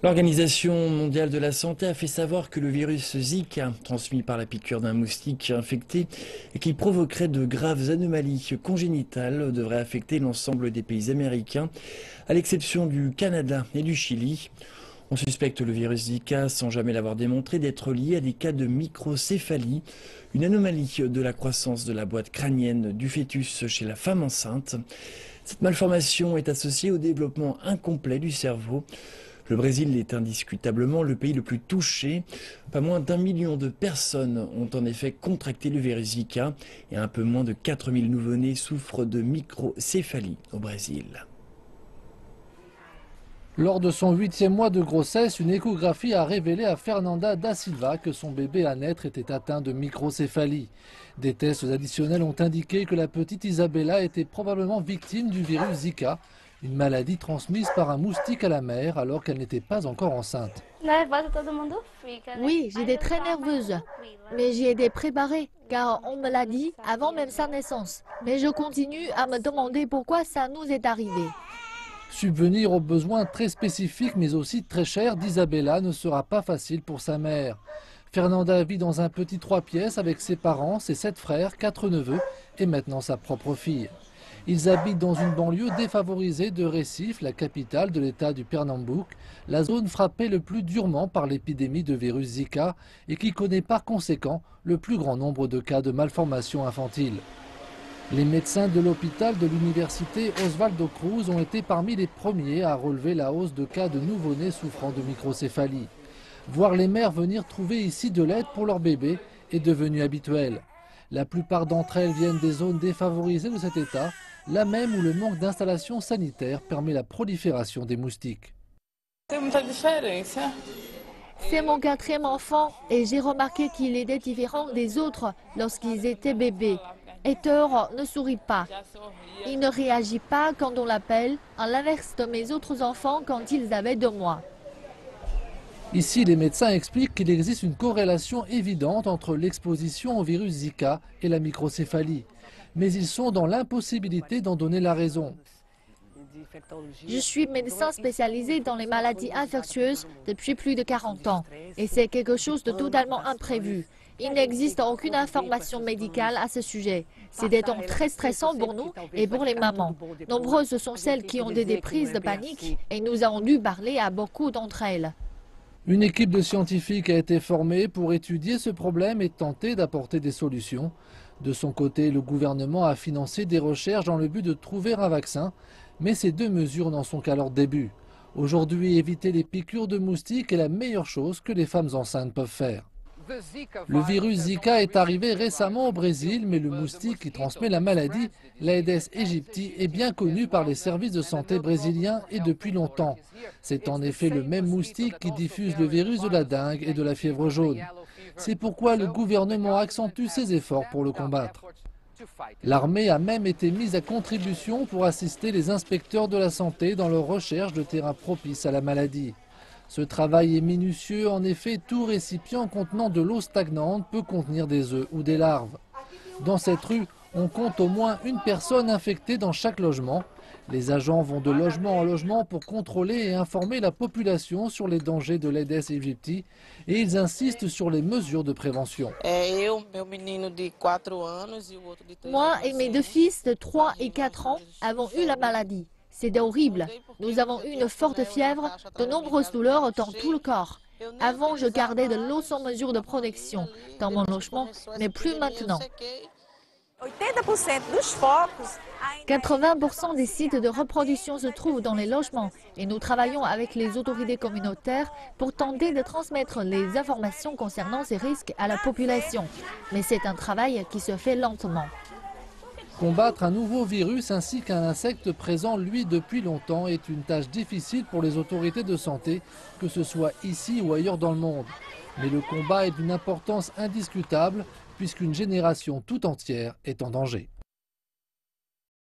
L'Organisation mondiale de la santé a fait savoir que le virus Zika, transmis par la piqûre d'un moustique infecté et qui provoquerait de graves anomalies congénitales, devrait affecter l'ensemble des pays américains, à l'exception du Canada et du Chili. On suspecte le virus Zika, sans jamais l'avoir démontré, d'être lié à des cas de microcéphalie, une anomalie de la croissance de la boîte crânienne du fœtus chez la femme enceinte. Cette malformation est associée au développement incomplet du cerveau. Le Brésil est indiscutablement le pays le plus touché. Pas moins d'1 million de personnes ont en effet contracté le virus Zika et un peu moins de 4000 nouveau-nés souffrent de microcéphalie au Brésil. Lors de son 8e mois de grossesse, une échographie a révélé à Fernanda da Silva que son bébé à naître était atteint de microcéphalie. Des tests additionnels ont indiqué que la petite Isabella était probablement victime du virus Zika, une maladie transmise par un moustique à la mère alors qu'elle n'était pas encore enceinte. Oui, j'étais très nerveuse, mais j'y étais préparée car on me l'a dit avant même sa naissance. Mais je continue à me demander pourquoi ça nous est arrivé. Subvenir aux besoins très spécifiques mais aussi très chers d'Isabella ne sera pas facile pour sa mère. Fernanda vit dans un petit 3 pièces avec ses parents, ses 7 frères, 4 neveux et maintenant sa propre fille. Ils habitent dans une banlieue défavorisée de Recife, la capitale de l'état du Pernambouc, la zone frappée le plus durement par l'épidémie de virus Zika et qui connaît par conséquent le plus grand nombre de cas de malformations infantiles. Les médecins de l'hôpital de l'université Osvaldo Cruz ont été parmi les premiers à relever la hausse de cas de nouveau-nés souffrant de microcéphalie. Voir les mères venir trouver ici de l'aide pour leur bébé est devenu habituel. La plupart d'entre elles viennent des zones défavorisées de cet état, là même où le manque d'installations sanitaires permet la prolifération des moustiques. C'est mon 4e enfant et j'ai remarqué qu'il était différent des autres lorsqu'ils étaient bébés. Hector ne sourit pas. Il ne réagit pas quand on l'appelle, à l'inverse de mes autres enfants quand ils avaient 2 mois. Ici, les médecins expliquent qu'il existe une corrélation évidente entre l'exposition au virus Zika et la microcéphalie. Mais ils sont dans l'impossibilité d'en donner la raison. Je suis médecin spécialisé dans les maladies infectieuses depuis plus de 40 ans. Et c'est quelque chose de totalement imprévu. Il n'existe aucune information médicale à ce sujet. C'est des temps très stressants pour nous et pour les mamans. Nombreuses sont celles qui ont des prises de panique et nous avons dû parler à beaucoup d'entre elles. Une équipe de scientifiques a été formée pour étudier ce problème et tenter d'apporter des solutions. De son côté, le gouvernement a financé des recherches dans le but de trouver un vaccin, mais ces 2 mesures n'en sont qu'à leur début. Aujourd'hui, éviter les piqûres de moustiques est la meilleure chose que les femmes enceintes peuvent faire. Le virus Zika est arrivé récemment au Brésil, mais le moustique qui transmet la maladie, l'Aedes aegypti, est bien connu par les services de santé brésiliens et depuis longtemps. C'est en effet le même moustique qui diffuse le virus de la dengue et de la fièvre jaune. C'est pourquoi le gouvernement accentue ses efforts pour le combattre. L'armée a même été mise à contribution pour assister les inspecteurs de la santé dans leur recherche de terrains propices à la maladie. Ce travail est minutieux, en effet, tout récipient contenant de l'eau stagnante peut contenir des œufs ou des larves. Dans cette rue, on compte au moins une personne infectée dans chaque logement. Les agents vont de logement en logement pour contrôler et informer la population sur les dangers de l'Aedes aegypti et ils insistent sur les mesures de prévention. Moi et mes 2 fils de 3 et 4 ans avons eu la maladie. C'était horrible. Nous avons eu une forte fièvre, de nombreuses douleurs dans tout le corps. Avant, je gardais de l'eau sans mesure de protection dans mon logement, mais plus maintenant. 80% des sites de reproduction se trouvent dans les logements et nous travaillons avec les autorités communautaires pour tenter de transmettre les informations concernant ces risques à la population. Mais c'est un travail qui se fait lentement. Combattre un nouveau virus ainsi qu'un insecte présent, lui, depuis longtemps est une tâche difficile pour les autorités de santé, que ce soit ici ou ailleurs dans le monde. Mais le combat est d'une importance indiscutable puisqu'une génération tout entière est en danger.